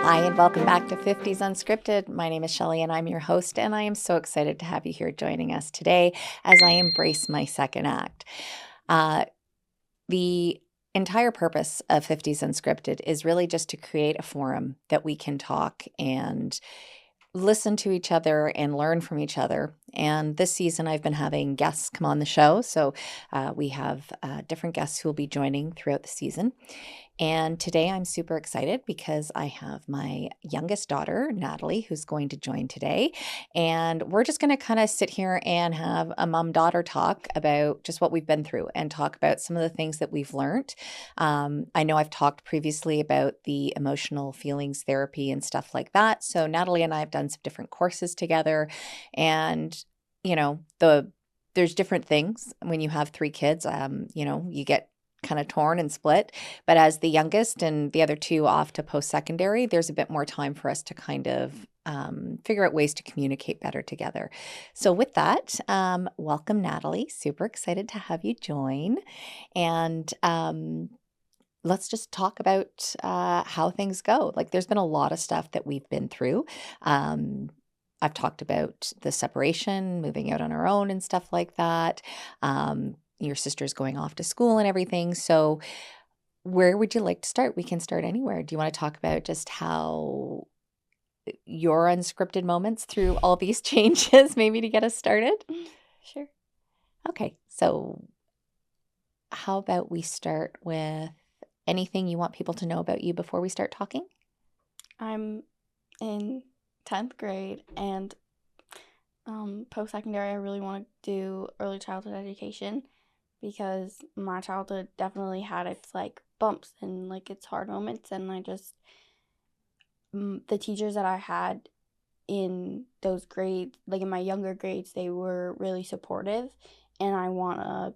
Hi, and welcome back to Fifties Unscripted. My name is Shelley, and I'm your host, and I am so excited to have you here joining us today as I embrace my second act. The entire purpose of Fifties Unscripted is really just to create a forum that we can talk and listen to each other and learn from each other. And this season, I've been having guests come on the show. So we have different guests who will be joining throughout the season. And today I'm super excited because I have my youngest daughter, Natalie, who's going to join today. And we're just going to kind of sit here and have a mom-daughter talk about just what we've been through and talk about some of the things that we've learned. I know I've talked previously about the emotional feelings therapy and stuff like that. So Natalie and I have done some different courses together. And, you know, there's different things when you have three kids. You get kind of torn and split. But as the youngest and the other two off to post-secondary, there's a bit more time for us to kind of figure out ways to communicate better together. So with that, welcome, Natalie. Super excited to have you join. And let's just talk about how things go. Like, there's been a lot of stuff that we've been through. I've talked about the separation, moving out on our own and stuff like that. Your sister's going off to school and everything. So where would you like to start? We can start anywhere. Do you want to talk about just how your unscripted moments through all these changes, maybe to get us started? Sure. Okay. So how about we start with anything you want people to know about you before we start talking? I'm in 10th grade and post-secondary I really want to do early childhood education because my childhood definitely had its like bumps and like its hard moments, and the teachers that I had in those grades, like in my younger grades, they were really supportive, and I want to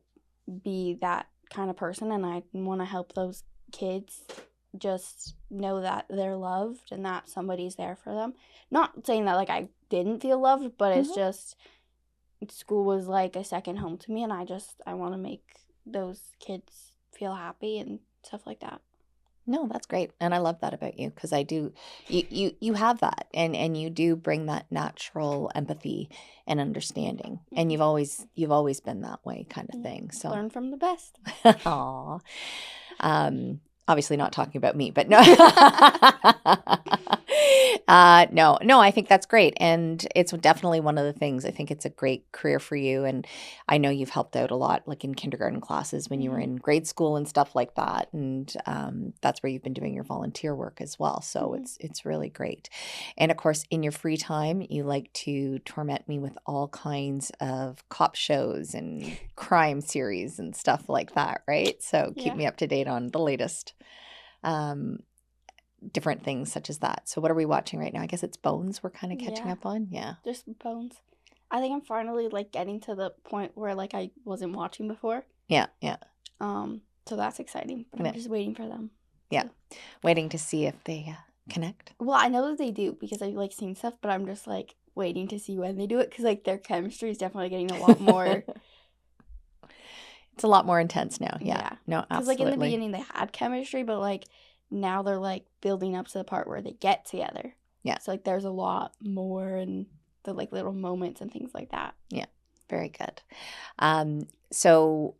be that kind of person, and I want to help those kids just know that they're loved and that somebody's there for them. Not saying that like I didn't feel loved, but it's just school was like a second home to me, and I want to make those kids feel happy and stuff like that. No, that's great. And I love that about you because I do you have that and you do bring that natural empathy and understanding. And you've always been that way kind of thing. So Learn from the best. Aw. Obviously not talking about me, but no. No, I think that's great. And it's definitely one of the things. I think it's a great career for you. And I know you've helped out a lot, like in kindergarten classes when you were in grade school and stuff like that. And that's where you've been doing your volunteer work as well. So it's really great. And of course, in your free time, you like to torment me with all kinds of cop shows and crime series and stuff like that, right? So keep me up to date on the latest different things such as that. So what are we watching right now? I guess it's Bones we're kind of catching up on. Yeah. Just Bones. I think I'm finally like getting to the point where like I wasn't watching before. Yeah. So that's exciting, but I'm just waiting for them. Yeah. Waiting to see if they connect. Well, I know that they do because I've like seen stuff, but I'm just like waiting to see when they do it because like their chemistry is definitely getting a lot more. It's a lot more intense now. Yeah. No, absolutely. Because like in the beginning they had chemistry, but like now they're like building up to the part where they get together. Yeah. So like there's a lot more and the like little moments and things like that. Yeah. Very good. So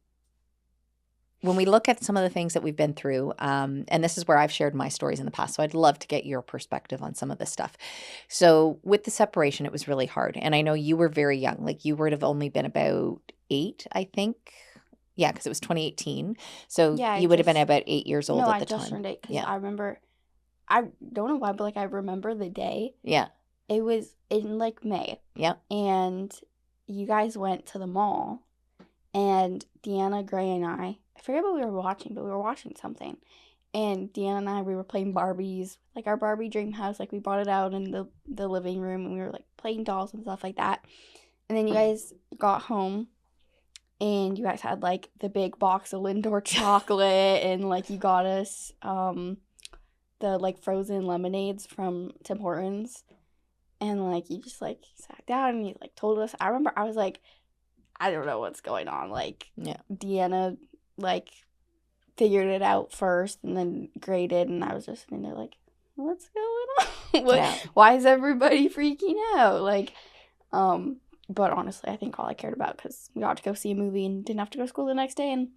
when we look at some of the things that we've been through, and this is where I've shared my stories in the past, so I'd love to get your perspective on some of this stuff. So with the separation, it was really hard. And I know you were very young. Like you would have only been about 8, I think. Yeah, because it was 2018. So you would have been about 8 years old at the time. No, I just turned 8 because I remember, I don't know why, but like I remember the day. Yeah. It was in like May. Yeah. And you guys went to the mall, and Deanna, Gray, and I forget what we were watching, but we were watching something. And Deanna and I, we were playing Barbies, like our Barbie dream house. Like we brought it out in the living room, and we were like playing dolls and stuff like that. And then you guys got home, and you guys had like the big box of Lindor chocolate, and like you got us the like frozen lemonades from Tim Hortons, and like you just like sat down and you like told us. I remember I was like, I don't know what's going on. Like Deanna like figured it out first and then graded, and I was just sitting there like, what's going on? Yeah. Why is everybody freaking out? Like, but honestly, I think all I cared about, because we got to go see a movie and didn't have to go to school the next day, and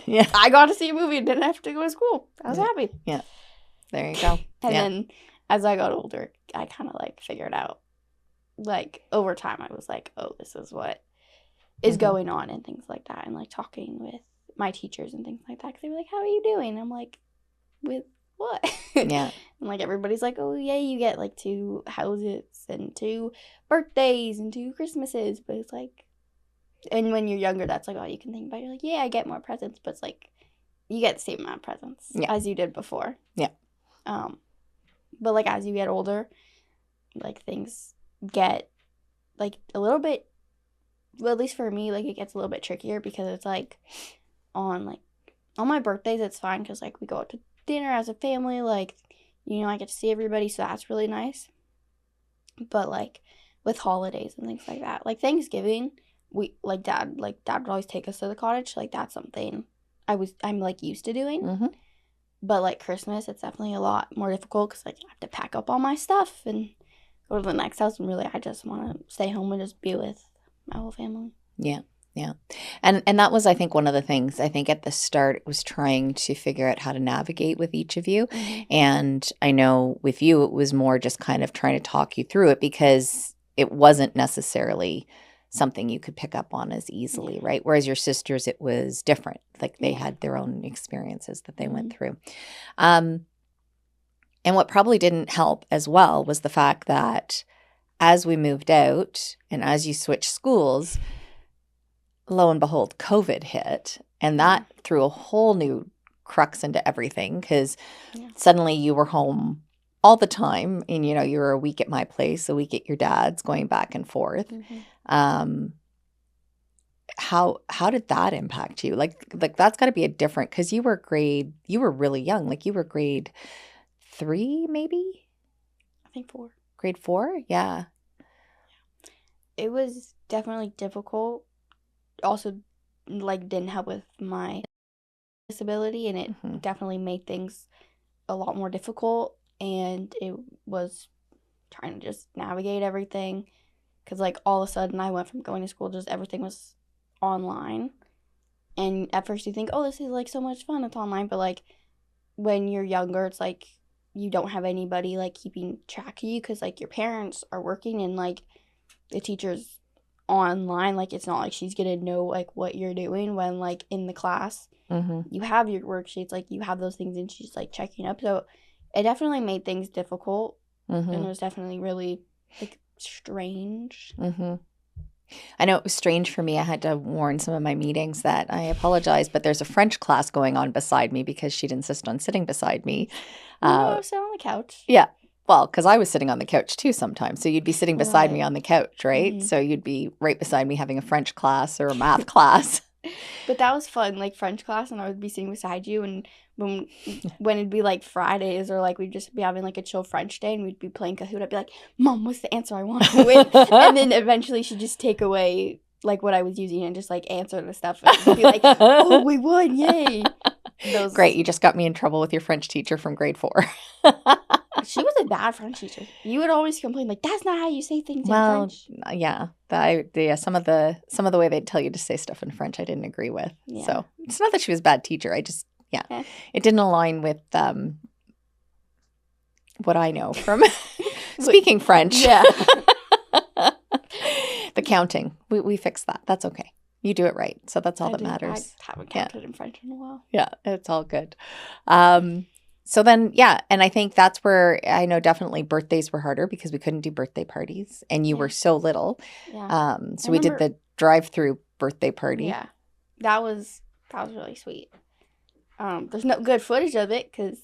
Yeah. I got to see a movie and didn't have to go to school. I was happy. Yeah. There you go. And Yeah. then as I got older, I kind of like figured out, like, over time, I was like, oh, this is what is going on and things like that, and like talking with my teachers and things like that, because they were like, how are you doing? I'm like, with what? Yeah. And like everybody's like, oh yeah, you get like 2 houses and 2 birthdays and 2 Christmases, but it's like, and when you're younger, that's like all you can think about. You're like, yeah, I get more presents, but it's like you get the same amount of presents as you did before. Yeah. But like as you get older, like things get like a little bit, well, at least for me, like it gets a little bit trickier, because it's like on my birthdays, it's fine, because like we go out to dinner as a family, like, you know, I get to see everybody, so that's really nice. But like with holidays and things like that, like Thanksgiving, we dad would always take us to the cottage. Like that's something I'm like used to doing. But like Christmas, it's definitely a lot more difficult, because like I have to pack up all my stuff and go to the next house, and really I just want to stay home and just be with my whole family. Yeah. Yeah. And that was, I think, one of the things, I think at the start, it was trying to figure out how to navigate with each of you. And I know with you, it was more just kind of trying to talk you through it, because it wasn't necessarily something you could pick up on as easily, right? Whereas your sisters, it was different. Like they had their own experiences that they went through. And what probably didn't help as well was the fact that as we moved out and as you switched schools, lo and behold, COVID hit, and that threw a whole new crux into everything, because suddenly you were home all the time, and you know, you were a week at my place, a week at your dad's, going back and forth. How did that impact you? Like that's got to be a different, because you were really young, like you were grade 3, maybe? I think 4. Grade 4? Yeah. It was definitely difficult. Also, like, didn't help with my disability, and it definitely made things a lot more difficult, and it was trying to just navigate everything, because like all of a sudden I went from going to school, just everything was online, and at first you think, oh, this is like so much fun, it's online, but like when you're younger, it's like you don't have anybody like keeping track of you, because like your parents are working, and like the teachers online, like it's not like she's gonna know like what you're doing, when like in the class you have your worksheets, like you have those things, and she's like checking up. So it definitely made things difficult, and it was definitely really like strange. I know it was strange for me. I had to warn some of my meetings that I apologize, but there's a French class going on beside me, because she'd insist on sitting beside me. Sit on the couch. Yeah. Well, because I was sitting on the couch too sometimes. So you'd be sitting beside me on the couch, right? So you'd be right beside me having a French class or a math class. But that was fun, like French class, and I would be sitting beside you, and when it'd be like Fridays, or like we'd just be having like a chill French day, and we'd be playing Kahoot, I'd be like, Mom, what's the answer I want to win? And then eventually she'd just take away like what I was using and just like answer the stuff, and be like, oh, we won, yay. Great, you just got me in trouble with your French teacher from grade 4. She was a bad French teacher. You would always complain like, that's not how you say things in French. Yeah, some of the way they'd tell you to say stuff in French, I didn't agree with. Yeah. So it's not that she was a bad teacher. I just it didn't align with what I know from speaking French. Yeah. The counting, we fixed that. That's okay. You do it right, so that's all that matters. I haven't counted in French in a while. Yeah, it's all good. So then, and I think that's where I know definitely birthdays were harder, because we couldn't do birthday parties, and you were so little. Yeah. So we did the drive-through birthday party. Yeah, that was really sweet. There's no good footage of it, because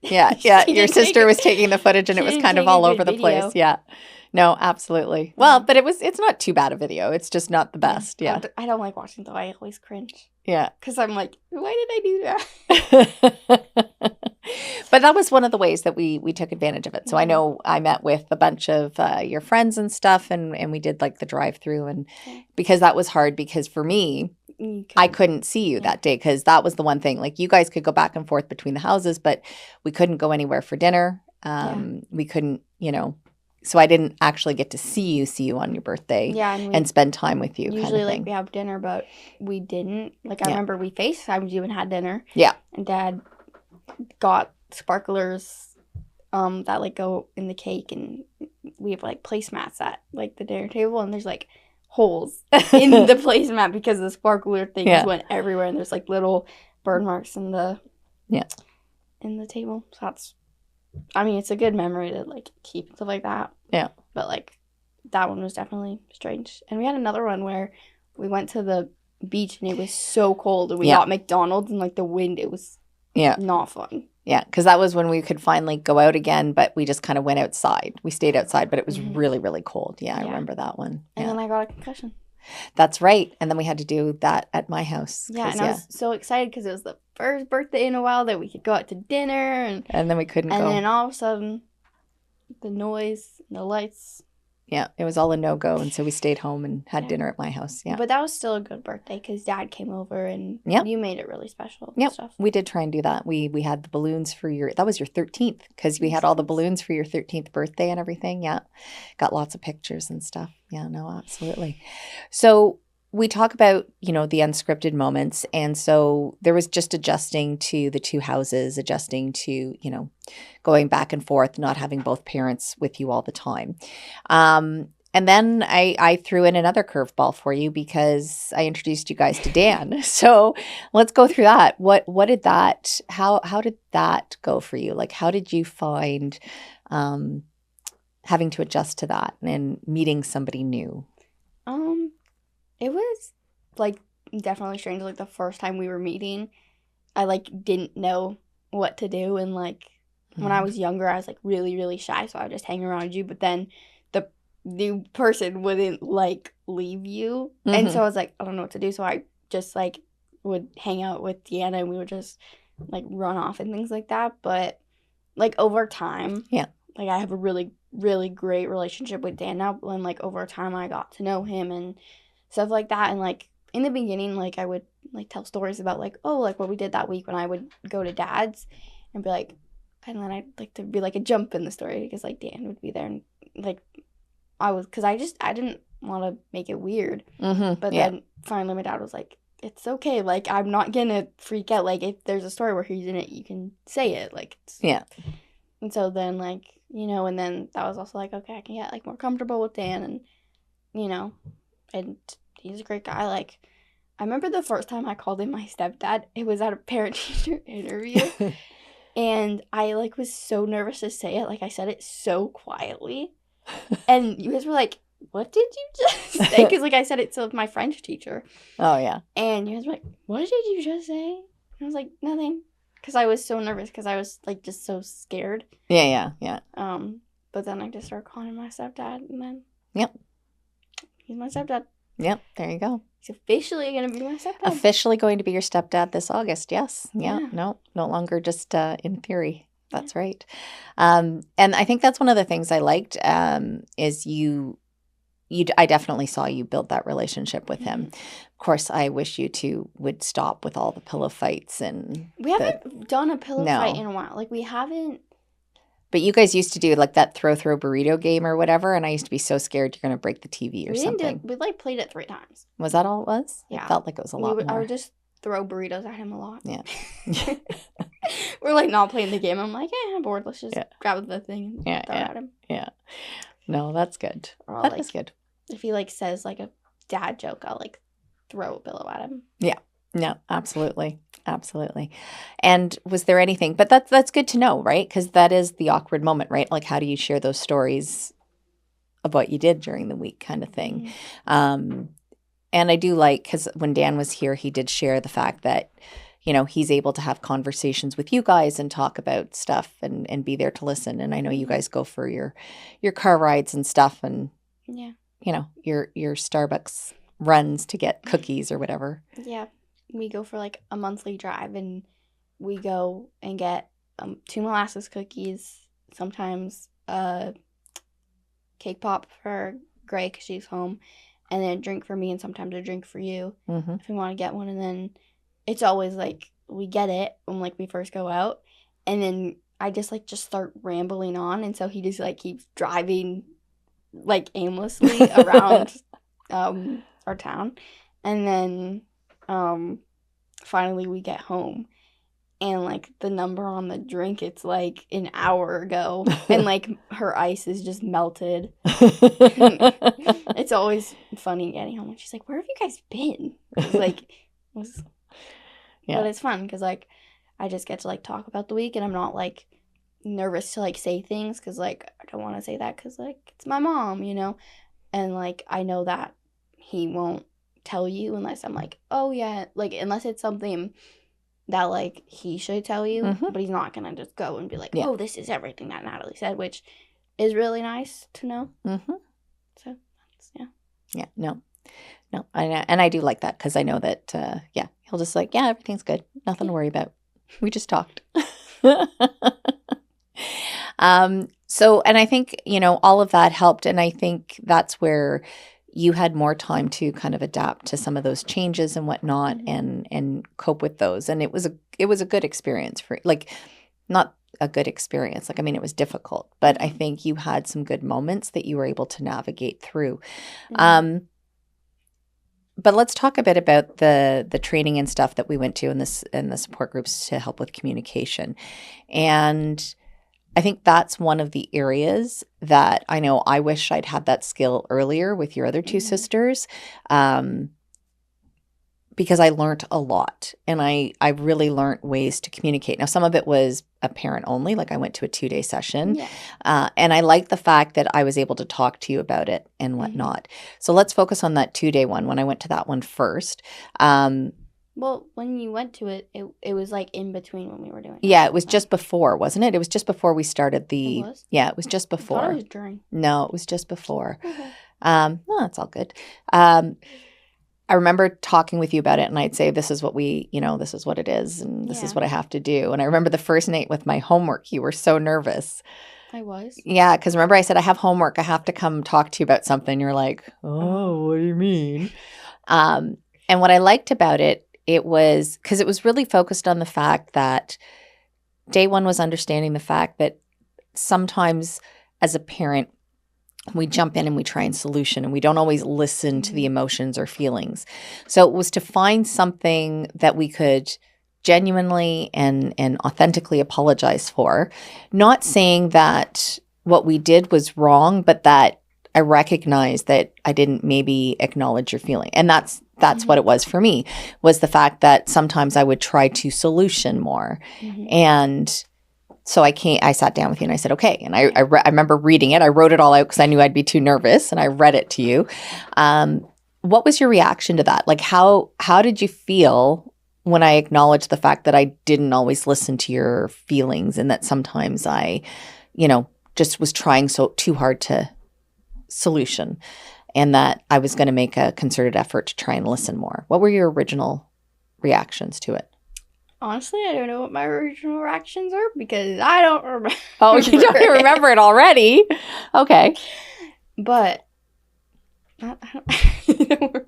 your sister was taking the footage, and it was kind of all over the place. Yeah. No, absolutely. Well, but it's not too bad a video. It's just not the best. Yeah. I don't like watching though. I always cringe. Yeah. Because I'm like, why did I do that? But that was one of the ways that we took advantage of it. So I know I met with a bunch of your friends and stuff, and we did like the drive-through, and because that was hard, because for me, I couldn't see you that day because that was the one thing. Like, you guys could go back and forth between the houses, but we couldn't go anywhere for dinner. We couldn't, so I didn't actually get to see you on your birthday and spend time with you. Usually, kind of thing. we have dinner, but we didn't. Like, I remember we FaceTimed you and had dinner. Yeah. And Dad got sparklers that, like, go in the cake, and we have, like, placemats at, like, the dinner table, and there's, like, holes in the placemat because the sparkler things went everywhere, and there's, like, little burn marks in the table. So that's, I mean, it's a good memory to, like, keep and stuff like that. Yeah. But, like, that one was definitely strange. And we had another one where we went to the beach and it was so cold, and we got McDonald's, and, like, the wind, it was not fun. Yeah, because that was when we could finally go out again, but we just kind of went outside. We stayed outside, but it was really, really cold. Yeah, I remember that one. And then I got a concussion. That's right. And then we had to do that at my house. Yeah, and I was so excited because it was the first birthday in a while that we could go out to dinner. And then we couldn't go. And then all of a sudden, the noise, the lights. Yeah, it was all a no-go, and so we stayed home and had dinner at my house. Yeah, but that was still a good birthday because Dad came over and you made it really special. Yeah, we did try and do that. We had the balloons for that was your 13th because we had all the balloons for your 13th birthday and everything. Yeah, got lots of pictures and stuff. Yeah, no, absolutely. So we talk about, the unscripted moments, and so there was just adjusting to the two houses, adjusting to, going back and forth, not having both parents with you all the time. And then I threw in another curveball for you because I introduced you guys to Dan. So let's go through that. What did that, how did that go for you? Like, how did you find having to adjust to that and meeting somebody new? It was, like, definitely strange. Like, the first time we were meeting, I, like, didn't know what to do. And, like, when I was younger, I was, like, really, really shy. So I would just hang around you. But then the new person wouldn't, like, leave you. And so I was like, I don't know what to do. So I just, like, would hang out with Deanna, and we would just, like, run off and things like that. But, like, over time, like, I have a really, really great relationship with Dan now. And, like, over time, I got to know him and stuff like that. And, like, in the beginning, like, I would, like, tell stories about, like, oh, like, what we did that week when I would go to Dad's and be like, and then I'd like to be, like, a jump in the story because, like, Dan would be there. And, like, because I didn't want to make it weird. But then finally my dad was like, it's okay. Like, I'm not going to freak out. Like, if there's a story where he's in it, you can say it. Like, and so then, like, and then that was also like, okay, I can get, like, more comfortable with Dan, and, and he's a great guy. Like, I remember the first time I called him my stepdad, it was at a parent-teacher interview, and I, like, was so nervous to say it. Like, I said it so quietly, and you guys were like, what did you just say? Because, like, I said it to my French teacher. Oh, yeah. And you guys were like, what did you just say? And I was like, nothing. Because I was so nervous because I was, like, just so scared. Yeah. But then I just started calling him my stepdad, and then he's my stepdad. Yep, there you go. He's officially going to be my stepdad. Officially going to be your stepdad this August, yes. Yeah. No longer just in theory. That's right. And I think that's one of the things I liked is I definitely saw you build that relationship with him. Of course, I wish you two would stop with all the pillow fights. And we haven't done a pillow fight in a while. Like, we haven't. But you guys used to do, like, that throw burrito game or whatever, and I used to be so scared you're going to break the TV or something. We, like, played it 3 times. Was that all it was? Yeah. It felt like it was a lot more. I would just throw burritos at him a lot. Yeah. We're, like, not playing the game. I'm like, I'm bored. Let's just grab the thing and throw it at him. Yeah. No, that's good. Or that is good. If he, like, says, like, a dad joke, I'll, like, throw a pillow at him. Yeah. No, absolutely. Absolutely. And was there anything, but that's good to know, right? Because that is the awkward moment, right? Like, how do you share those stories of what you did during the week kind of thing? And I do like, because when Dan was here, he did share the fact that, he's able to have conversations with you guys and talk about stuff and be there to listen. And I know you guys go for your car rides and stuff, and, your Starbucks runs to get cookies or whatever. Yeah. We go for, like, a monthly drive, and we go and get 2 molasses cookies, sometimes cake pop for Gray because she's home, and then a drink for me and sometimes a drink for you Mm-hmm. if we want to get one. And then it's always like we get it when like we first go out, and then I just start rambling on, and so he just like keeps driving like aimlessly around our town, and then finally we get home, and like the number on the drink, it's like an hour ago, and like her ice is just melted. It's always funny getting home, and she's like, "Where have you guys been?" It's like, Yeah. but it's fun because like I just get to like talk about the week, and I'm not like nervous to like say things because like I don't want to say that because like it's my mom, you know, and like I know that he won't tell you unless I'm like, oh yeah, like unless it's something that like he should tell you, Mhm. but he's not gonna just go and be like, Yeah. oh, this is everything that Natalie said, which is really nice to know. Mm-hmm. So yeah. Yeah. No. And I do like that because I know that, he'll just like, yeah, everything's good. Nothing to worry about. We just talked. So, and I think, all of that helped. And I think that's where you had more time to kind of adapt to some of those changes and whatnot and cope with those. And it was a good experience for like, not a good experience. Like, I mean, it was difficult, but I think you had some good moments that you were able to navigate through. But let's talk a bit about the training and stuff that we went to in the support groups to help with communication. And I think that's one of the areas that I know I wish I'd had that skill earlier with your other two sisters, because I learned a lot, and I really learned ways to communicate. Now, some of it was a parent only, like I went to a 2-day session, and I like the fact that I was able to talk to you about it and whatnot. So let's focus on that 2-day one. When I went to that one first, well, when you went to it, it was like in between when we were doing it. Yeah, it was just before, wasn't it? It was just before we started the. It was? Yeah, it was just before. I thought it was during. No, it was just before. Okay. No, that's all good. I remember talking with you about it, and I'd say, this is what this is what it is, and this is what I have to do. And I remember the first night with my homework, you were so nervous. I was. Yeah, because remember I said, I have homework. I have to come talk to you about something. You're like, oh, what do you mean? And what I liked about it, it was because it was really focused on the fact that day one was understanding the fact that sometimes as a parent, we jump in and we try and solution, and we don't always listen to the emotions or feelings. So it was to find something that we could genuinely and authentically apologize for, not saying that what we did was wrong, but that I recognize that I didn't maybe acknowledge your feeling. And that's what it was for me, was the fact that sometimes I would try to solution more. And so I sat down with you and I said, okay. And I remember reading it. I wrote it all out because I knew I'd be too nervous, and I read it to you. What was your reaction to that? Like, how did you feel when I acknowledged the fact that I didn't always listen to your feelings, and that sometimes I, just was trying too hard to solution, and that I was going to make a concerted effort to try and listen more? What were your original reactions to it? Honestly, I don't know what my original reactions are because I don't remember. Oh, you don't remember it already? Okay. But I don't remember.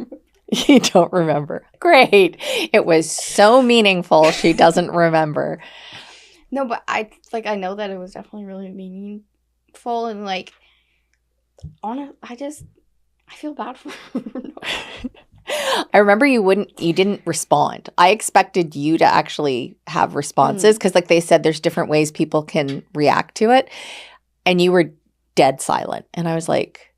You don't remember. Great. It was so meaningful she doesn't remember. No, but I know that it was definitely really meaningful, and like I feel bad for her. I remember you didn't respond. I expected you to actually have responses because like they said, there's different ways people can react to it. And you were dead silent. And I was like,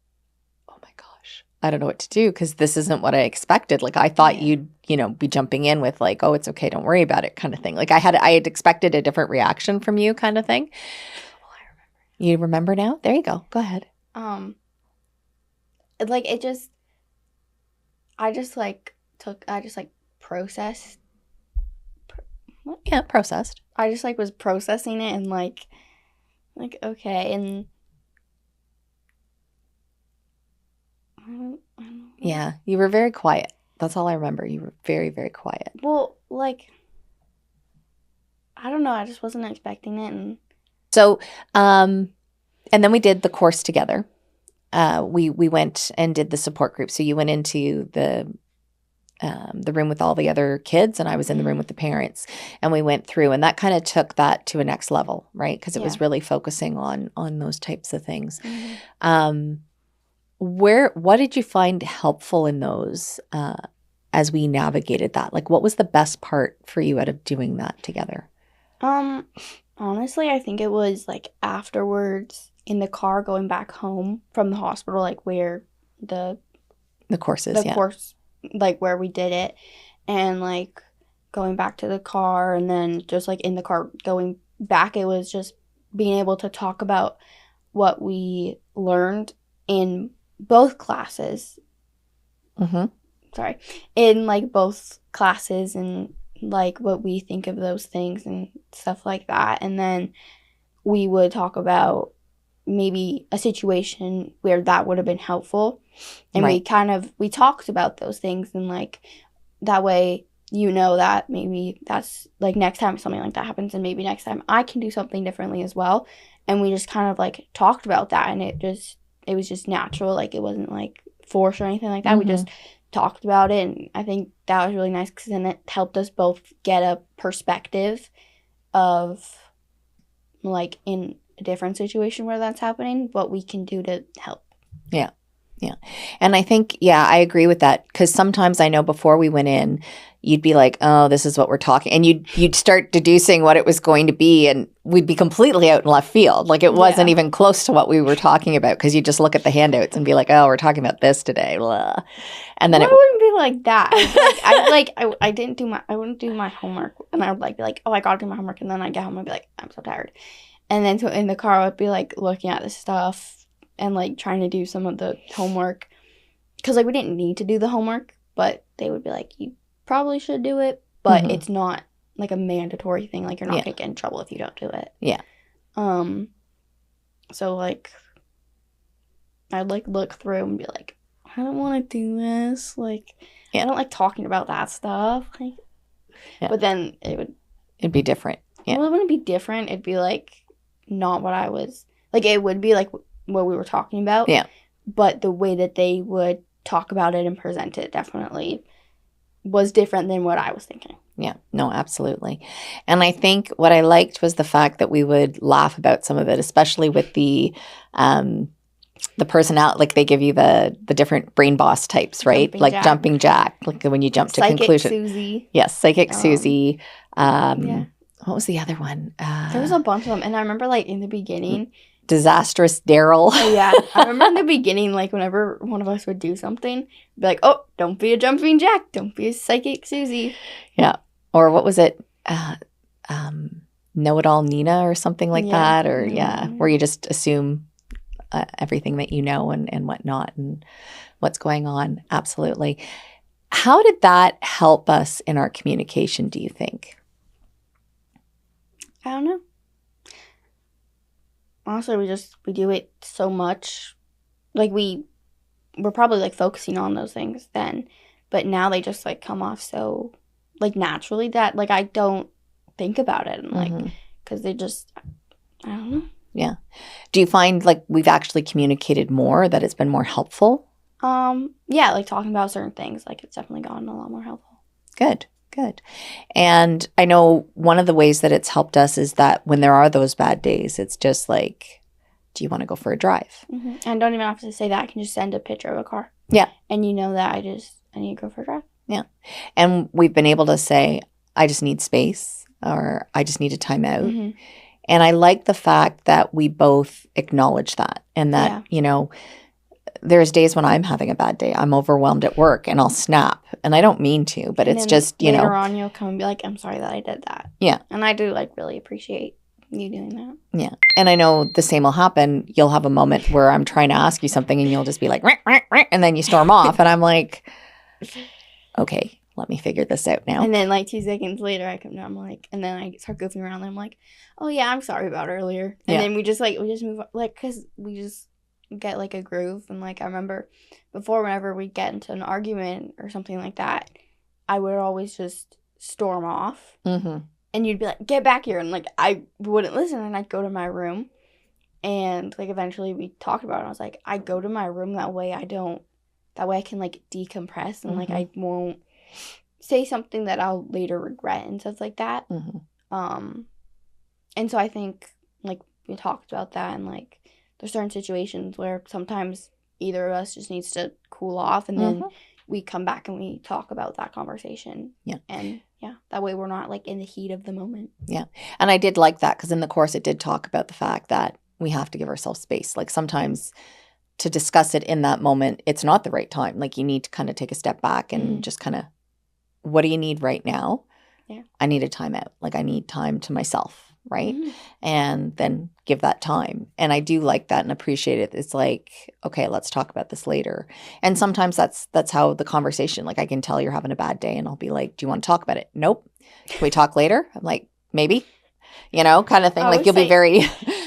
oh my gosh, I don't know what to do because this isn't what I expected. Like I thought you'd, be jumping in with like, oh, it's okay, don't worry about it kind of thing. Like I had expected a different reaction from you kind of thing. Well, I remember. You remember now? There you go. Go ahead. Like it just I just processed. What? Yeah, processed. I just was processing it and like okay, and I don't know. Yeah, you were very quiet. That's all I remember. You were very, very quiet. Well, like I don't know. I just wasn't expecting it, and so, and then we did the course together. we went and did the support group. So you went into the room with all the other kids, and I was in the room with the parents, and we went through, and that kind of took that to a next level, right? Because it was really focusing on those types of things. What did you find helpful in those as we navigated that? Like, what was the best part for you out of doing that together? Honestly, I think it was like afterwards in the car going back home from the hospital, like where the courses, course, like where we did it, and like going back to the car, and then just like in the car going back, it was just being able to talk about what we learned in both classes. In like both classes, and like what we think of those things and stuff like that. And then we would talk about maybe a situation where that would have been helpful, and we talked about those things, and like that way that maybe that's like next time something like that happens, and maybe next time I can do something differently as well. And we just kind of like talked about that, and it was just natural. Like it wasn't like forced or anything like that. We just talked about it, and I think that was really nice because then it helped us both get a perspective of like in a different situation where that's happening, what we can do to help. Yeah. And I think, I agree with that, because sometimes I know before we went in, you'd be like, oh, this is what we're talking. And you'd start deducing what it was going to be, and we'd be completely out in left field. Like it wasn't even close to what we were talking about, because you just look at the handouts and be like, oh, we're talking about this today. Blah. And then it wouldn't be like that. I wouldn't do my homework, and I would like be like, oh, I gotta do my homework, and then I get home and be like, I'm so tired. And then in the car I would be like looking at the stuff and like trying to do some of the homework, because like we didn't need to do the homework, but they would be like, you probably should do it, but it's not like a mandatory thing. Like you're not gonna get in trouble if you don't do it. So like I'd like look through and be like, I don't want to do this. Like I don't like talking about that stuff. Like, but then it'd be different. Well, it wouldn't be different. It'd be like not what I was like. It would be like what we were talking about. But the way that they would talk about it and present it definitely was different than what I was thinking. Yeah, no, absolutely. And I think what I liked was the fact that we would laugh about some of it, especially with the personality. Like they give you the different brain boss types, right? Jumping Jack, like when you jump to conclusion. Psychic Susie. Yes, Psychic Susie. What was the other one? There was a bunch of them, and I remember like in the beginning. Disastrous Daryl. Yeah, I remember in the beginning, like whenever one of us would do something, be like, "Oh, don't be a jumping Jack, don't be a Psychic Susie." Yeah, or what was it? Know-it-all Nina or something like that, or where you just assume everything that you know and whatnot and what's going on. Absolutely. How did that help us in our communication, do you think? I don't know. Honestly, we do it so much. Like we're probably like focusing on those things then, but now they just like come off so like naturally that like I don't think about it, and like because they just, I don't know. Yeah. Do you find like we've actually communicated more, that it's been more helpful? Yeah, like talking about certain things, like it's definitely gotten a lot more helpful. Good. And I know one of the ways that it's helped us is that when there are those bad days, it's just like, do you want to go for a drive? And don't even have to say that. I can just send a picture of a car. Yeah. And you know that I need to go for a drive. Yeah. And we've been able to say, I just need space, or I just need a timeout. And I like the fact that we both acknowledge that, and that, there's days when I'm having a bad day. I'm overwhelmed at work and I'll snap, and I don't mean to, but it's just, later on you'll come and be like, I'm sorry that I did that. Yeah. And I do like really appreciate you doing that. Yeah. And I know the same will happen. You'll have a moment where I'm trying to ask you something and you'll just be like, "Rah, rah, rah," and then you storm off, and I'm like, okay, let me figure this out now. And then like 2 seconds later I come down, I'm like, and then I start goofing around and I'm like, oh yeah, I'm sorry about earlier. And then we just move on, like, because we just get like a groove. And like I remember before, whenever we get into an argument or something like that, I would always just storm off, and you'd be like, get back here, and like I wouldn't listen, and I'd go to my room, And, like, eventually we talked about it. I was like, I go to my room that way I can, like, decompress and, like, I won't say something that I'll later regret and stuff like that. And so I think, like, we talked about that, and, like, there's certain situations where sometimes either of us just needs to cool off, and then we come back and we talk about that conversation. Yeah. And, that way we're not, like, in the heat of the moment. Yeah. And I did like that because in the course it did talk about the fact that we have to give ourselves space. Like, sometimes to discuss it in that moment, it's not the right time. Like, you need to kind of take a step back and just kind of, what do you need right now? Yeah. I need a time out. Like, I need time to myself, right? And then give that time. And I do like that and appreciate it. It's like, okay, let's talk about this later. And sometimes that's how the conversation, like, I can tell you're having a bad day and I'll be like, do you want to talk about it? Nope. Can we talk later? I'm like, maybe, kind of thing. Like, you'll be very,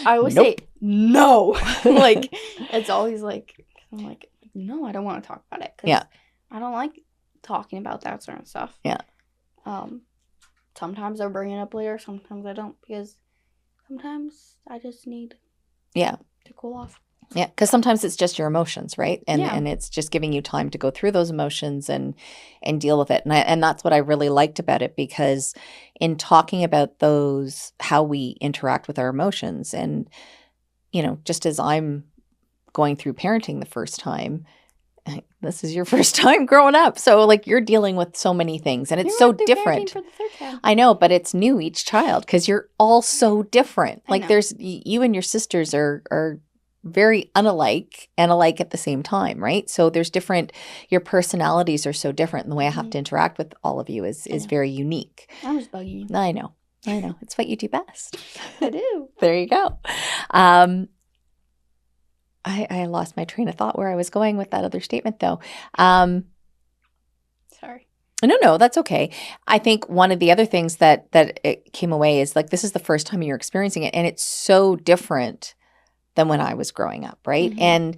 I always say no. Like, it's always like, I'm like, no, I don't want to talk about it. 'Cause I don't like talking about that sort of stuff. Yeah. Sometimes I'll bring it up later. Sometimes I don't, because sometimes I just need to cool off. Yeah, because sometimes it's just your emotions, right? And it's just giving you time to go through those emotions and deal with it. And that's what I really liked about it, because in talking about those, how we interact with our emotions, and just as I'm going through parenting the first time, this is your first time growing up. So, like, you're dealing with so many things, and it's so different. For the third time. I know, but it's new each child because you're all so different. Like, there's you and your sisters are very unalike and alike at the same time, right? So there's different, your personalities are so different, and the way I have to interact with all of you is very unique. I'm just bugging you. I know. It's what you do best. I do. There you go. I lost my train of thought where I was going with that other statement, though. Sorry. No, that's okay. I think one of the other things that it came away is, like, this is the first time you're experiencing it, and it's so different than when I was growing up, right? And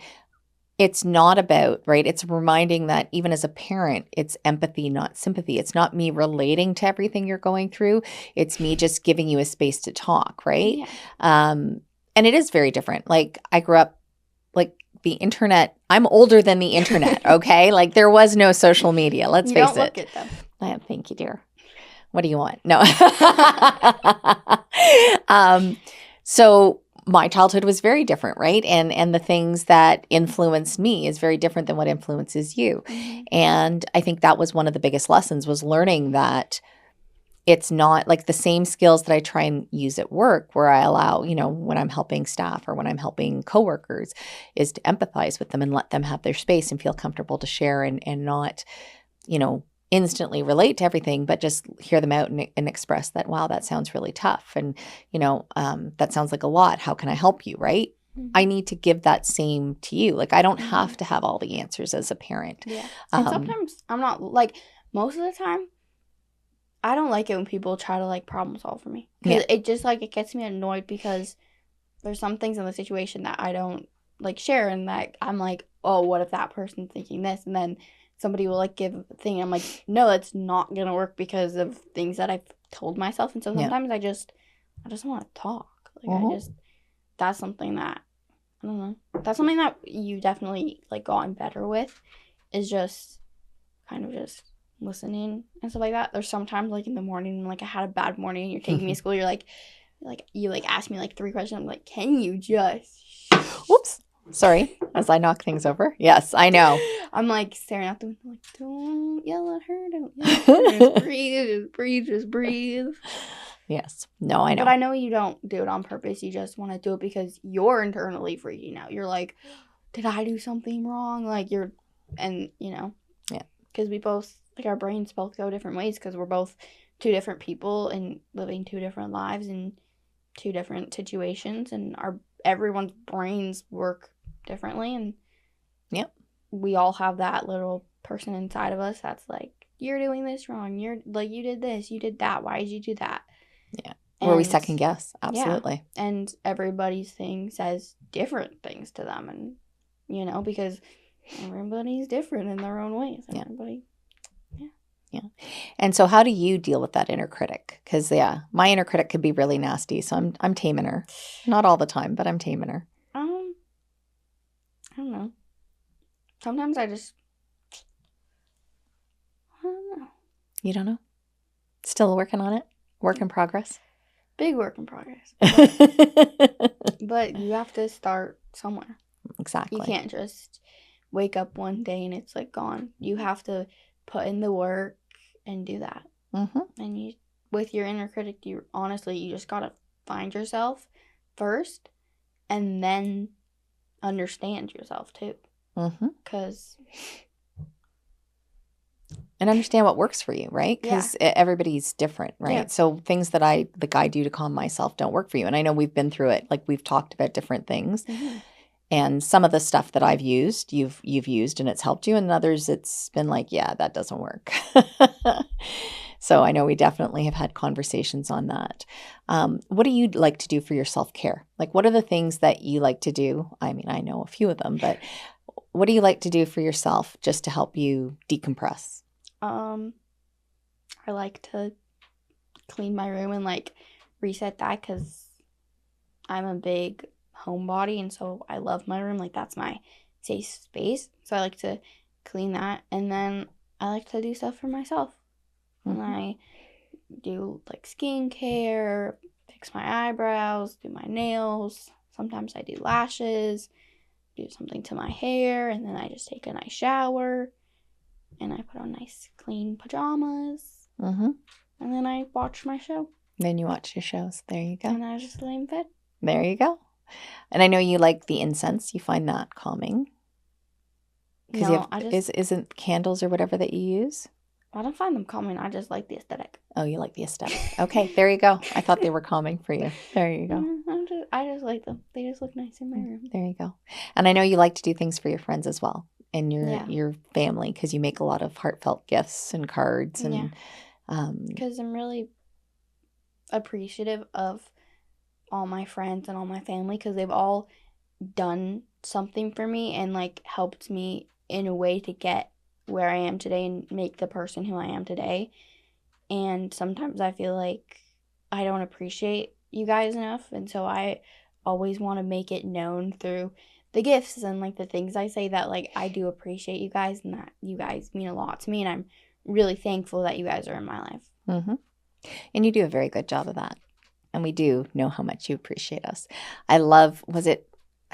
it's not about, right? It's reminding that even as a parent, it's empathy, not sympathy. It's not me relating to everything you're going through. It's me just giving you a space to talk, right? Yeah. And it is very different. Like, I grew up, like, the internet, I'm older than the internet, okay? Like, there was no social media, let's face it. You don't look it, though. Thank you, dear. What do you want? No. So my childhood was very different, right? And the things that influenced me is very different than what influences you. And I think that was one of the biggest lessons, was learning that it's not like the same skills that I try and use at work, where I allow, when I'm helping staff or when I'm helping coworkers, is to empathize with them and let them have their space and feel comfortable to share, and not, instantly relate to everything, but just hear them out and express that, wow, that sounds really tough. And, that sounds like a lot. How can I help you? Right. I need to give that same to you. Like, I don't have to have all the answers as a parent. Yeah. And sometimes I'm not, like, most of the time, I don't like it when people try to, like, problem solve for me. Because it just, like, it gets me annoyed, because there's some things in the situation that I don't, like, share, and that I'm like, oh, what if that person's thinking this? And then somebody will, like, give a thing. I'm like, no, that's not going to work because of things that I've told myself. And so sometimes I just want to talk. Like, that's something that, I don't know. That's something that you definitely, like, gotten better with, is just kind of just listening and stuff like that. There's sometimes, like, in the morning, like, I had a bad morning and you're taking me to school, you're like you, like, ask me, like, 3 questions. I'm like, can you just whoops, sorry, as I knock things over. Yes, I know. I'm, like, staring out the window, like, don't yell at her, don't yell at her. Just breathe. Yes. No, I know. But I know you don't do it on purpose. You just want to do it because you're internally freaking out. You're like, did I do something wrong? Like, because we both, like, our brains both go different ways, because we're both two different people and living two different lives in two different situations, and everyone's brains work differently, and we all have that little person inside of us that's like, you're doing this wrong, you're like, you did this, you did that, why did you do that? Where we second guess. Absolutely. And everybody's thing says different things to them, and because everybody's different in their own ways. Everybody. And so how do you deal with that inner critic? Because, yeah, my inner critic could be really nasty. So I'm taming her. Not all the time, but I'm taming her. I don't know. Sometimes I don't know. You don't know? Still working on it? Work in progress? Big work in progress. But you have to start somewhere. Exactly. You can't just wake up one day and it's like gone. You have to put in the work and do that. Mm-hmm. And with your inner critic, you just gotta find yourself first, and then understand yourself too. Mm-hmm. And understand what works for you, right? Because everybody's different, right? Yeah. So things that I do to calm myself don't work for you. And I know we've been through it. Like, we've talked about different things. Mm-hmm. And some of the stuff that I've used, you've used and it's helped you. And others, it's been like, yeah, that doesn't work. So I know we definitely have had conversations on that. What do you like to do for your self-care? Like, what are the things that you like to do? I mean, I know a few of them, but what do you like to do for yourself just to help you decompress? I like to clean my room and like reset that, because I'm a big homebody, and so I love my room. Like, that's my safe space. So I like to clean that, and then I like to do stuff for myself. Mm-hmm. And I do like skincare, fix my eyebrows, do my nails. Sometimes I do lashes, do something to my hair, and then I just take a nice shower, and I put on nice clean pajamas, Mm-hmm. and then I watch my show. Then you watch your shows. There you go. And I just lay in bed. There you go. And I know you like the incense. You find that calming. No, isn't candles or whatever that you use? I don't find them calming. I just like the aesthetic. Oh, you like the aesthetic. Okay, there you go. I thought they were calming for you. There you go. I just like them. They just look nice in my room. There you go. And I know you like to do things for your friends as well, and Yeah. your family, because you make a lot of heartfelt gifts and cards. And because I'm really appreciative of all my friends and all my family, because they've all done something for me and like helped me in a way to get where I am today and make the person who I am today. And sometimes I feel like I don't appreciate you guys enough, and so I always want to make it known through the gifts and like the things I say, that like I do appreciate you guys and that you guys mean a lot to me, and I'm really thankful that you guys are in my life. Mm-hmm. And you do a very good job of that. And we do know how much you appreciate us. I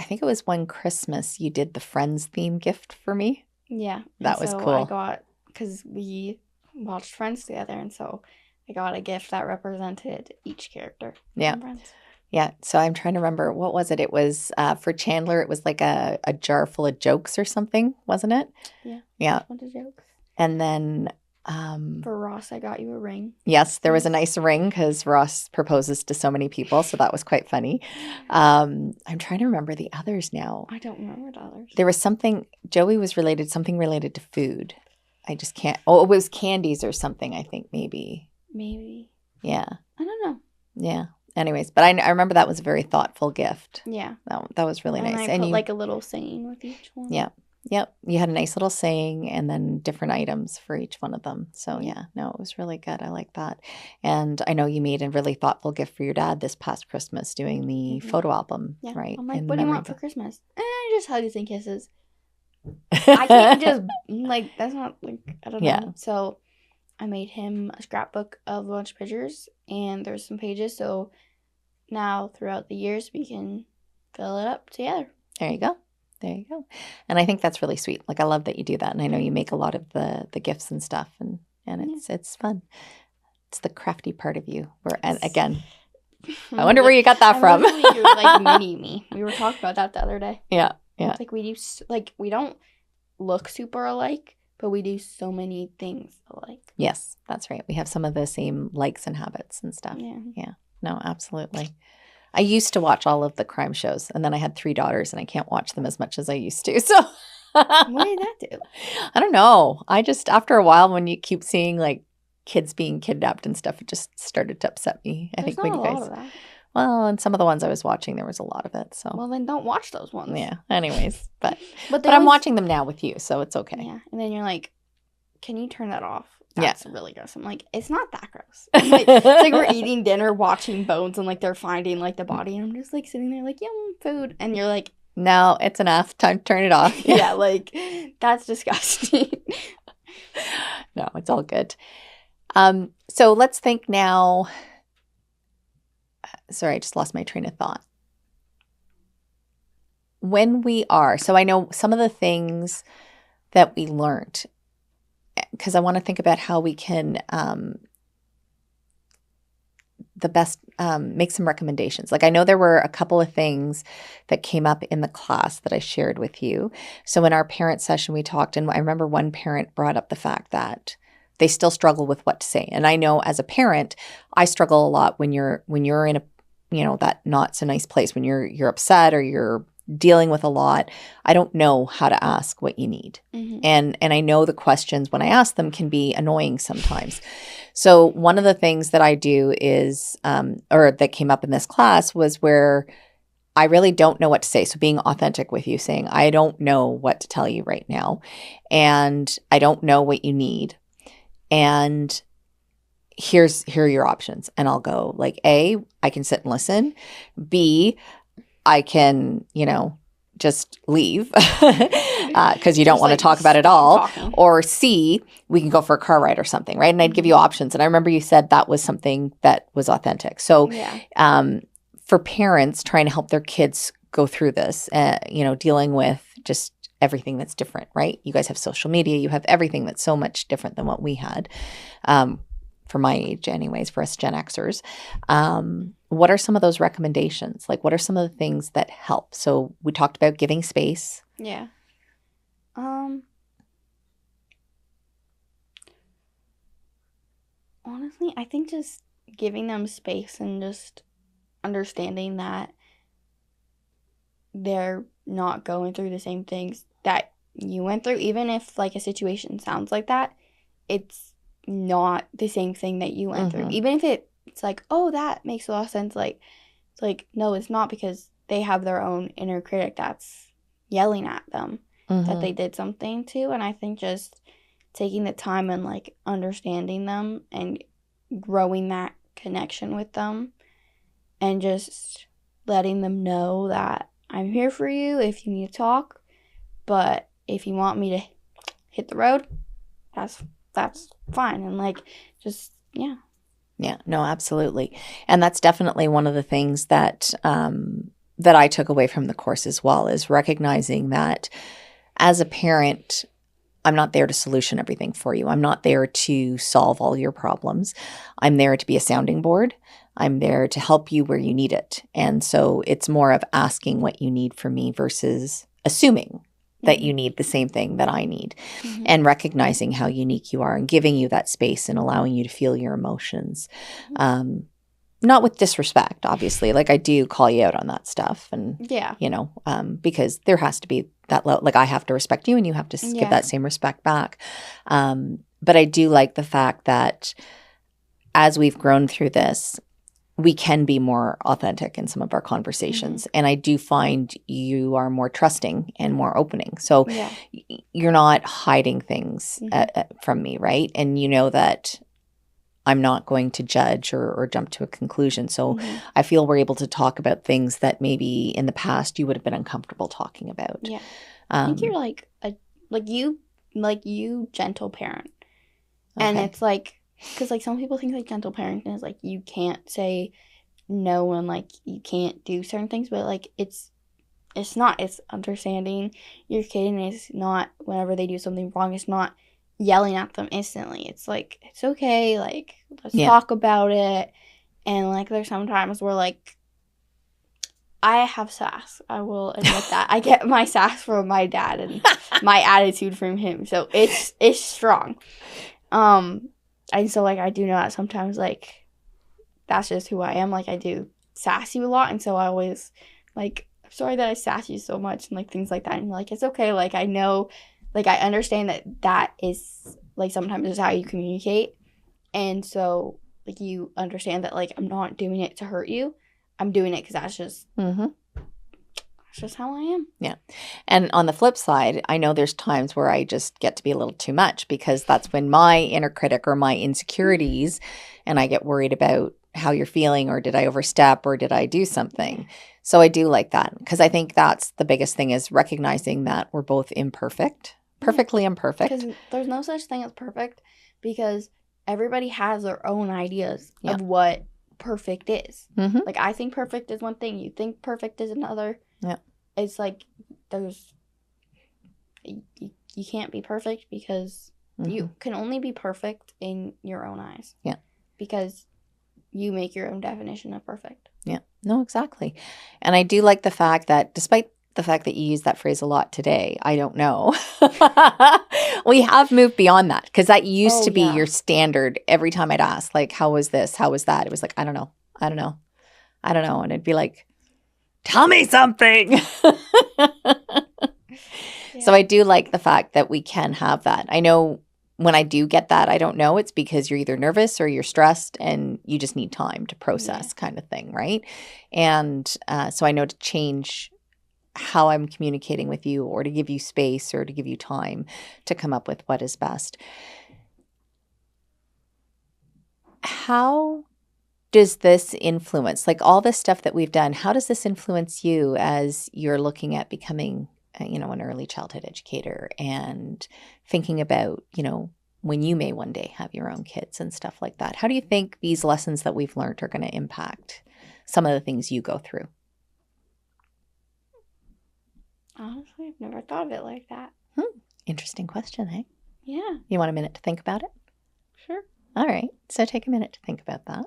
think it was one Christmas you did the Friends theme gift for me. Yeah. That was cool. I got, because we watched Friends together, and so I got a gift that represented each character. Yeah. Friends. Yeah. So I'm trying to remember, what was it? It was for Chandler, it was like a jar full of jokes or something, wasn't it? Yeah. Yeah. A bunch of jokes. And then for Ross, I got you a ring. Yes, there was a nice ring because Ross proposes to so many people, so that was quite funny. I'm trying to remember the others now. I don't remember the others. There was something, Joey was something related to food. I just can't. Oh, it was candies or something, I think, maybe. Maybe. Yeah. I don't know. Yeah. Anyways, but I remember that was a very thoughtful gift. Yeah. That was really nice. And I put like a little saying with each one. Yeah. Yep. You had a nice little saying and then different items for each one of them. So yeah, no, it was really good. I like that. And I know you made a really thoughtful gift for your dad this past Christmas doing the photo album, right? I'm like, what do you want for Christmas? Just hugs and kisses. I I can't just, like, that's not, like, I don't know. Yeah. So I made him a scrapbook of a bunch of pictures, and there's some pages. So now throughout the years, we can fill it up together. There you go. There you go. And I think that's really sweet. Like, I love that you do that. And I know you make a lot of the gifts and stuff, and it's fun. It's the crafty part of you. And again, I wonder where you got that from. You're like mini me. We were talking about that the other day. Yeah. Yeah. It's like we don't look super alike, but we do so many things alike. Yes, that's right. We have some of the same likes and habits and stuff. Yeah. Yeah. No, absolutely. I used to watch all of the crime shows, and then I had 3 daughters, and I can't watch them as much as I used to. So what did that do? I don't know. I just, after a while, when you keep seeing like kids being kidnapped and stuff, it just started to upset me. There's not a lot of that. Well, and some of the ones I was watching, there was a lot of it. So well, then don't watch those ones. Yeah. Anyways, but but I'm watching them now with you, so it's okay. Yeah, and then you're like, can you turn that off? that's really gross. I'm like, it's not that gross. Like, it's like we're eating dinner, watching bones, and like they're finding like the body, and I'm just like sitting there like, yum, food, and you're like, no, it's enough. Time to turn it off. yeah, like that's disgusting. No, it's all good. So let's think now. Sorry, I just lost my train of thought. So I know some of the things that we learned, because I want to think about how we can make some recommendations. Like I know there were a couple of things that came up in the class that I shared with you. So in our parent session, we talked, and I remember one parent brought up the fact that they still struggle with what to say. And I know as a parent, I struggle a lot when you're in a, that not so nice place, when you're upset or you're dealing with a lot. I don't know how to ask what you need. Mm-hmm. And I know the questions when I ask them can be annoying sometimes. So one of the things that I do is, or that came up in this class, was where I really don't know what to say. So being authentic with you, saying, I don't know what to tell you right now. And I don't know what you need. And here are your options. And I'll go like, A, I can sit and listen. B, I can, just leave because you don't want to talk about it all. Talking. Or C, we can go for a car ride or something, right? And I'd give you options. And I remember you said that was something that was authentic. So for parents trying to help their kids go through this, dealing with just everything that's different, right? You guys have social media. You have everything that's so much different than what we had. For my age anyways, for us Gen Xers. What are some of those recommendations? Like, what are some of the things that help? So we talked about giving space. Yeah. Honestly, I think just giving them space and just understanding that they're not going through the same things that you went through, even if like a situation sounds like that, it's not the same thing that you went through. Even if it's like, oh, that makes a lot of sense. Like, it's like, no, it's not, because they have their own inner critic that's yelling at them that they did something to. And I think just taking the time and like understanding them and growing that connection with them and just letting them know that I'm here for you if you need to talk, but if you want me to hit the road, that's fine. And like, just, yeah. Yeah, no, absolutely. And that's definitely one of the things that that I took away from the course as well, is recognizing that as a parent, I'm not there to solution everything for you. I'm not there to solve all your problems. I'm there to be a sounding board. I'm there to help you where you need it. And so it's more of asking what you need from me versus assuming that you need the same thing that I need, and recognizing how unique you are and giving you that space and allowing you to feel your emotions. Not with disrespect, obviously. Like, I do call you out on that stuff, and because there has to be that like, I have to respect you and you have to give that same respect back. But I do like the fact that as we've grown through this, we can be more authentic in some of our conversations. And I do find you are more trusting and more opening. So you're not hiding things from me, right? And you know that I'm not going to judge or jump to a conclusion. So I feel we're able to talk about things that maybe in the past you would have been uncomfortable talking about. Yeah. I think you're like you gentle parent. And it's like, because like some people think like gentle parenting is like you can't say no and like you can't do certain things, but like it's not. It's understanding your kid, and it's not whenever they do something wrong, it's not yelling at them instantly. It's like, it's okay, like let's talk about it. And like there's some times where like I have sass. I will admit that. I get my sass from my dad and my attitude from him. So it's strong. And so, like, I do know that sometimes, like, that's just who I am. Like, I do sass you a lot. And so I always, like, I'm sorry that I sass you so much and, like, things like that. And, like, it's okay. Like, I know, like, I understand that is, like, sometimes is how you communicate. And so, like, you understand that, like, I'm not doing it to hurt you. I'm doing it because that's just That's just how I am. Yeah. And on the flip side, I know there's times where I just get to be a little too much because that's when my inner critic or my insecurities, and I get worried about how you're feeling, or did I overstep, or did I do something? So I do like that, because I think that's the biggest thing, is recognizing that we're both imperfect, perfectly imperfect. Because there's no such thing as perfect, because everybody has their own ideas Yeah. of what perfect is. Mm-hmm. Like, I think perfect is one thing, you think perfect is another. Yeah. It's like you can't be perfect, because you can only be perfect in your own eyes. Yeah. Because you make your own definition of perfect. Yeah. No, exactly. And I do like the fact that, despite the fact that you use that phrase a lot today, I don't know. We have moved beyond that, because that used to be your standard. Every time I'd ask, like, how was this? How was that? It was like, I don't know. I don't know. I don't know. And it'd be like, tell me something. So I do like the fact that we can have that. I know when I do get that, I don't know, it's because you're either nervous or you're stressed and you just need time to process, kind of thing, right? And so I know to change how I'm communicating with you, or to give you space, or to give you time to come up with what is best. How does this influence, like all this stuff that we've done, how does this influence you as you're looking at becoming, an early childhood educator, and thinking about, when you may one day have your own kids and stuff like that? How do you think these lessons that we've learned are going to impact some of the things you go through? Honestly, I've never thought of it like that. Interesting question, eh? Yeah. You want a minute to think about it? Sure. All right. So take a minute to think about that.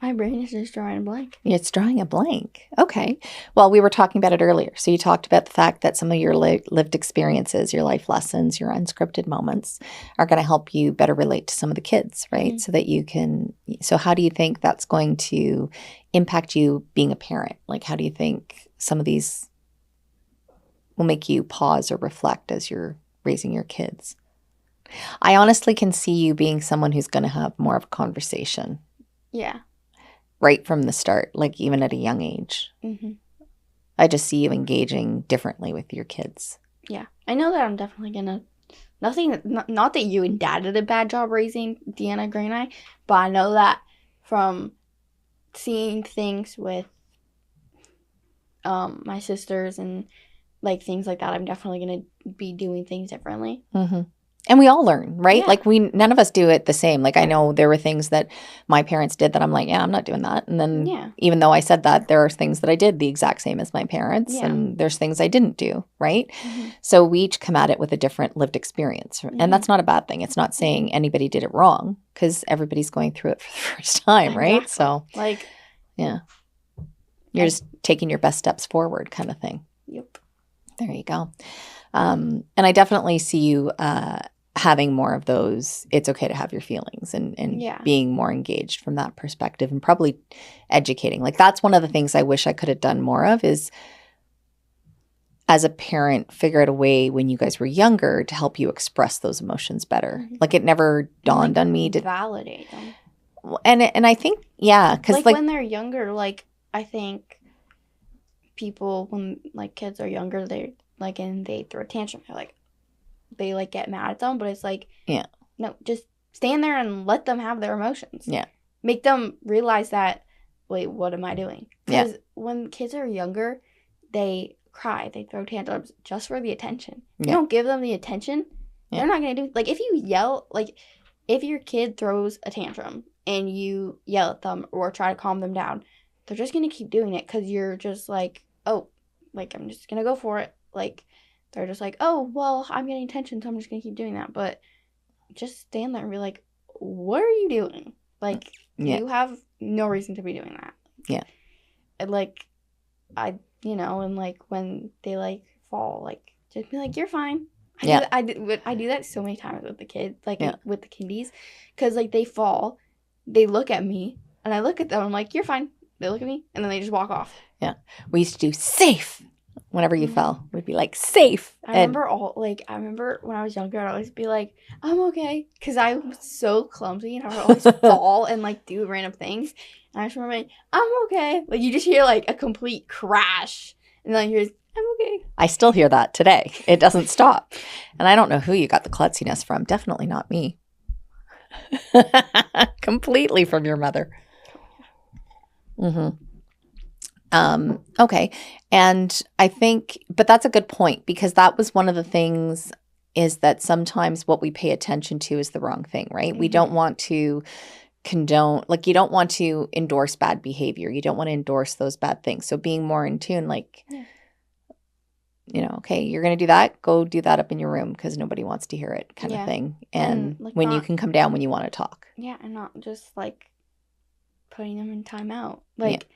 My brain is just drawing a blank. It's drawing a blank. Okay. Well, we were talking about it earlier. So you talked about the fact that some of your lived experiences, your life lessons, your unscripted moments are going to help you better relate to some of the kids, right? So that you can, so how do you think that's going to impact you being a parent? Like, how do you think some of these will make you pause or reflect as you're raising your kids? I honestly can see you being someone who's going to have more of a conversation. Yeah. Right from the start, like even at a young age. Mm-hmm. I just see you engaging differently with your kids. Yeah. I know that I'm definitely going to, not that you and Dad did a bad job raising Deanna, Gray, and I, but I know that from seeing things with my sisters and like things like that, I'm definitely going to be doing things differently. Mm-hmm. And we all learn, right? Yeah. Like none of us do it the same. Like I know there were things that my parents did that I'm like, yeah, I'm not doing that. And then even though I said that, there are things that I did the exact same as my parents. Yeah. And there's things I didn't do, right? Mm-hmm. So we each come at it with a different lived experience. Mm-hmm. And that's not a bad thing. It's not saying anybody did it wrong, because everybody's going through it for the first time, right? So like, yeah. You're just taking your best steps forward, kind of thing. Yep. There you go. And I definitely see you having more of those, it's okay to have your feelings, and being more engaged from that perspective, and probably educating. Like that's one of the things I wish I could have done more of, is as a parent, figure out a way when you guys were younger to help you express those emotions better. Mm-hmm. Like it never dawned on me to validate them. And I think, because like when they're younger, like I think people, when like kids are younger, they like, and they throw a tantrum, they like get mad at them, but it's like, no, just stand there and let them have their emotions. Yeah. Make them realize that, wait, what am I doing? Because when kids are younger, they cry, they throw tantrums just for the attention. You don't give them the attention, they're not going to do, like if you yell, like if your kid throws a tantrum and you yell at them or try to calm them down, they're just going to keep doing it, because you're just like, oh, like I'm just going to go for it. Like, they're just like, oh, well, I'm getting attention, so I'm just going to keep doing that. But just stand there and be like, what are you doing? Like, you have no reason to be doing that. Yeah. And, like, and, like, when they, like, fall, like, just be like, you're fine. I do that so many times with the kids, like, with the kindies. Because, like, they fall, they look at me, and I look at them, I'm like, you're fine. They look at me, and then they just walk off. Yeah. We used to do safe. whenever you fell. We'd be like, safe. I remember when I was younger, I'd always be like, I'm okay. Because I was so clumsy and I would always fall and like do random things. And I just remember like, I'm okay. Like you just hear like a complete crash. And then you're I'm okay. I still hear that today. It doesn't stop. And I don't know who you got the klutziness from. Definitely not me. Completely from your mother. Okay. And I think, but that's a good point, because that was one of the things, is that sometimes what we pay attention to is the wrong thing, right? We don't want to condone, like you don't want to endorse bad behavior. You don't want to endorse those bad things. So being more in tune, like, okay, you're going to do that, go do that up in your room because nobody wants to hear it, kind of thing. And like when you can come down when you want to talk. Yeah, and not just like putting them in timeout. Like,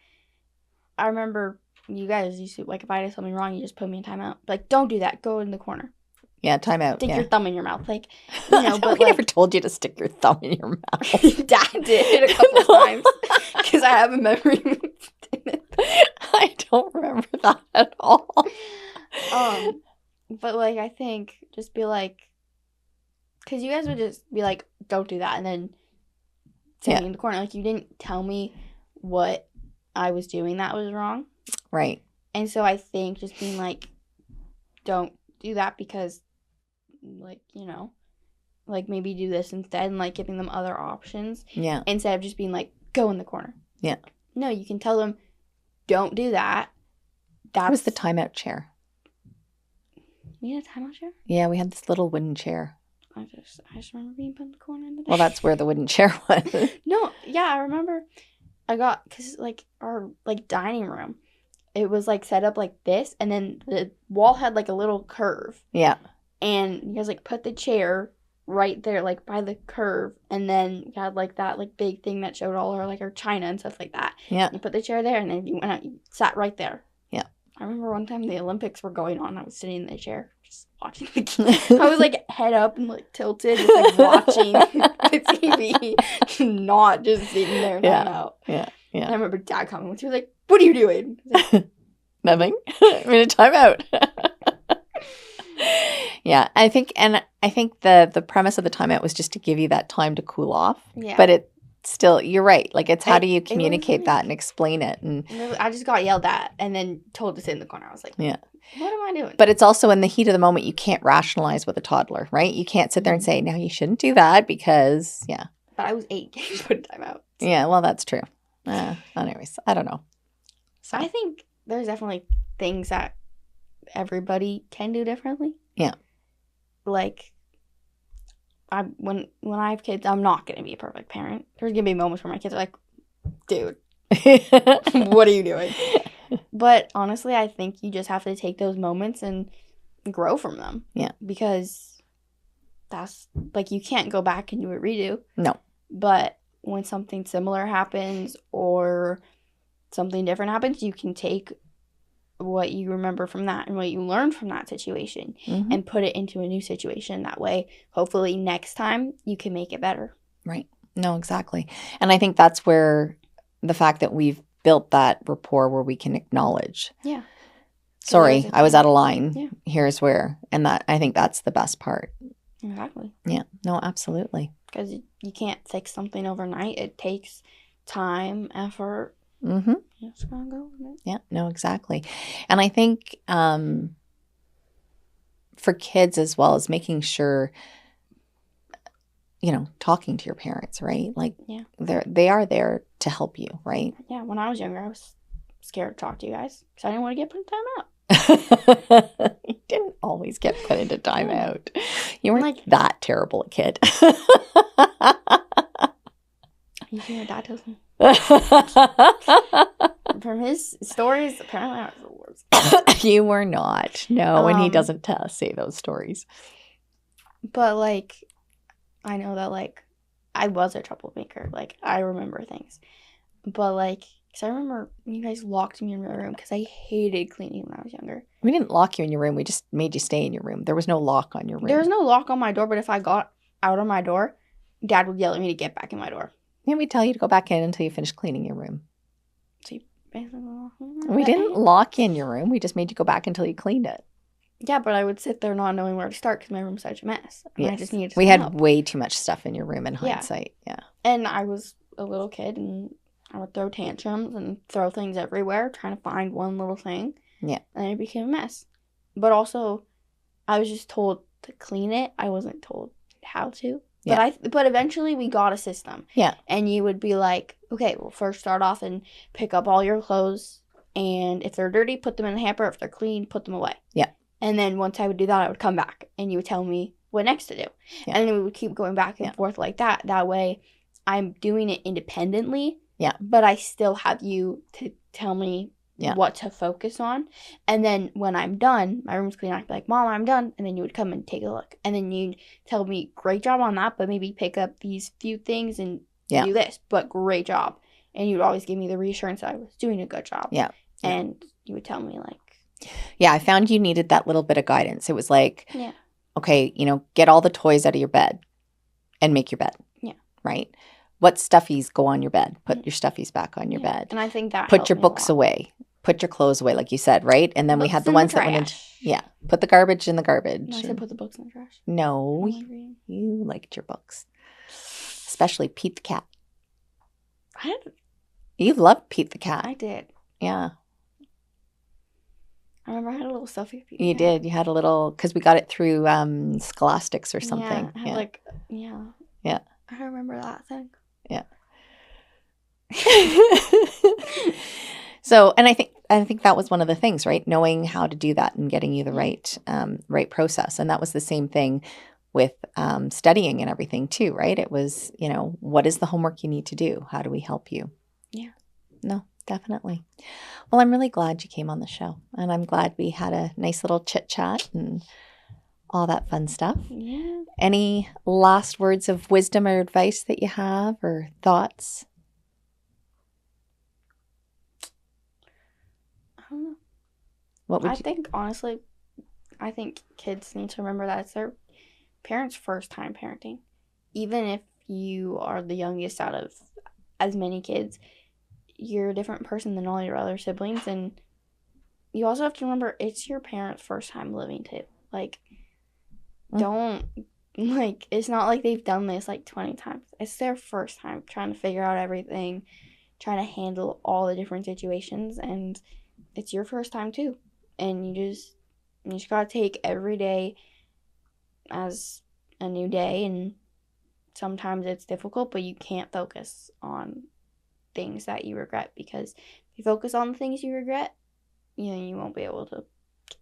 I remember you guys used to, like, if I did something wrong, you just put me in timeout. Like, don't do that. Go in the corner. Yeah, timeout. Stick your thumb in your mouth. Like, but we never told you to stick your thumb in your mouth. Dad did a couple times because I have a memory. I don't remember that at all. But like, I think just be like, because you guys would just be like, don't do that, and then sit me in the corner. Like, you didn't tell me what I was doing that was wrong. Right. And so I think just being like, don't do that because, like, like maybe do this instead, and like giving them other options. Yeah. Instead of just being like, go in the corner. Yeah. No, you can tell them, don't do that. That was the timeout chair. We had a timeout chair? Yeah, we had this little wooden chair. I just remember being put in the corner in the day. Well, that's where the wooden chair was. No, yeah, I remember because like our like dining room, it was like set up like this, and then the wall had like a little curve. Yeah. And you guys like put the chair right there, like by the curve, and then you had like that like big thing that showed all our like our china and stuff like that. Yeah. You put the chair there, and then you went out, you sat right there. Yeah. I remember one time the Olympics were going on, I was sitting in the chair just watching the game. I was like head up and like tilted, just like watching the TV, not just sitting there out. Yeah. And I remember Dad coming, he was like, "What are you doing?" Like, nothing. I'm in a timeout. Yeah, I think the premise of the timeout was just to give you that time to cool off. Yeah. But it still, you're right. Like, it's how do you communicate that and explain it? And I just got yelled at and then told to sit in the corner. I was like, yeah, what am I doing? But it's also in the heat of the moment, you can't rationalize with a toddler, right? You can't sit there and say, no, you shouldn't do that because, But I was 8 getting put in timeout. So. Yeah, well, that's true. Anyways, I don't know. So I think there's definitely things that everybody can do differently. Yeah. Like, when I have kids, I'm not going to be a perfect parent. There's going to be moments where my kids are like, dude, what are you doing? But honestly, I think you just have to take those moments and grow from them. Yeah. Because that's, like, you can't go back and do a redo. No. But when something similar happens or something different happens, you can take what you remember from that and what you learned from that situation and put it into a new situation. That way, hopefully next time you can make it better. Right. No, exactly. And I think that's where the fact that we've built that rapport where we can acknowledge. Yeah. Sorry, I was out of line. Yeah. Here's where. And that, I think that's the best part. Exactly. Yeah. No, absolutely. Because you can't fix something overnight. It takes time, effort. Mm-hmm. Just gonna go with it. Yeah, no, exactly. And I think for kids as well as making sure, talking to your parents, right? Like, they are there to help you, right? Yeah, when I was younger, I was scared to talk to you guys because I didn't want to get put in timeout. You didn't always get put into timeout. You weren't like that terrible a kid. You see what Dad tells me? From his stories, apparently I was the worst. You were not. No, and he doesn't say those stories. But, like, I know that, like, I was a troublemaker. Like, I remember things. But, like, because I remember you guys locked me in my room because I hated cleaning when I was younger. We didn't lock you in your room. We just made you stay in your room. There was no lock on your room. There was no lock on my door, but if I got out of my door, Dad would yell at me to get back in my door. Didn't we tell you to go back in until you finished cleaning your room? So you basically locking me. We didn't lock in your room. We just made you go back until you cleaned it. Yeah, but I would sit there not knowing where to start because my room's such a mess. And I just needed We some had help. way too much stuff in your room in Yeah. hindsight. Yeah. And I was a little kid, and I would throw tantrums and throw things everywhere, trying to find one little thing. Yeah. And it became a mess. But also, I was just told to clean it. I wasn't told how to. But eventually we got a system. Yeah. And you would be like, okay, well, first start off and pick up all your clothes. And if they're dirty, put them in the hamper. If they're clean, put them away. Yeah. And then once I would do that, I would come back and you would tell me what next to do. Yeah. And then we would keep going back and forth like that. That way I'm doing it independently. Yeah. But I still have you to tell me what to focus on. And then when I'm done, my room's clean, I'd be like, Mom, I'm done. And then you would come and take a look. And then you'd tell me, great job on that, but maybe pick up these few things and do this. But great job. And you'd always give me the reassurance that I was doing a good job. Yeah. And you would tell me like, yeah, I found you needed that little bit of guidance. It was like, okay, get all the toys out of your bed and make your bed. Yeah. Right? What stuffies go on your bed? Put your stuffies back on your bed. And I think that put your books away. Put your clothes away, like you said, right? And then we had the ones that went in. Put the garbage in the garbage. No, I said put the books in the trash. No, you liked your books, especially Pete the cat. You loved Pete the cat. I did. Yeah. I remember I had a little stuffy Pete. You did. You had a little, because we got it through Scholastics or something. Yeah. I had Yeah. I remember that thing. Yeah. So, and I think that was one of the things, right? Knowing how to do that and getting you the right process. And that was the same thing with studying and everything too, right? It was, what is the homework you need to do? How do we help you? Yeah. No, definitely. Well, I'm really glad you came on the show, and I'm glad we had a nice little chit chat and all that fun stuff. Yeah. Any last words of wisdom or advice that you have, or thoughts? I don't know. What would I think, honestly, kids need to remember that it's their parents' first time parenting. Even if you are the youngest out of as many kids, you're a different person than all your other siblings. And you also have to remember it's your parents' first time living too. Like, don't, it's not like they've done this 20 times. It's their first time trying to figure out everything, trying to handle all the different situations. And it's your first time too. And you just gotta take every day as a new day. And sometimes it's difficult, but you can't focus on things that you regret, because if you focus on the things you regret, you won't be able to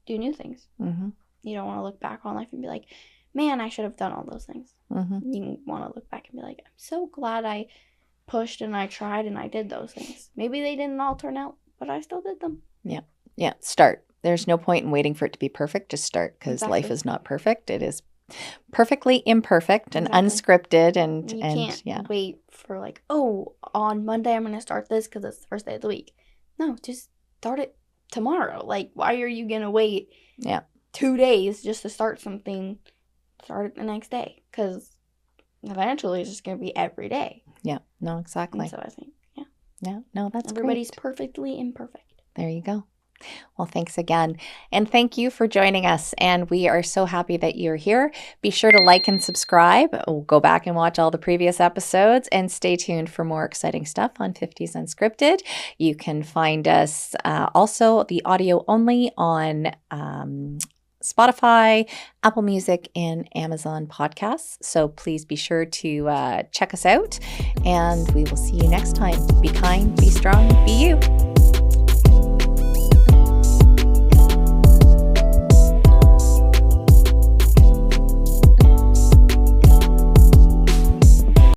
do new things. Mm-hmm. You don't want to look back on life and be like, man, I should have done all those things. Mm-hmm. You want to look back and be like, I'm so glad I pushed and I tried and I did those things. Maybe they didn't all turn out, but I still did them. Yeah. Start. There's no point in waiting for it to be perfect. Just start, because life is not perfect. It is perfectly imperfect and unscripted, and you can't wait for on Monday I'm going to start this because it's the first day of the week. No, just start it tomorrow. Why are you going to wait 2 days just to start something? Start it the next day, because eventually it's just going to be every day. Yeah, no, exactly. And so I think, no, that's everybody's great. perfectly imperfect. There you go. Well, thanks again. And thank you for joining us. And we are so happy that you're here. Be sure to like and subscribe. Go back and watch all the previous episodes, and stay tuned for more exciting stuff on 50s Unscripted. You can find us also the audio only on Spotify, Apple Music, and Amazon Podcasts. So please be sure to check us out, and we will see you next time. Be kind, be strong, be you.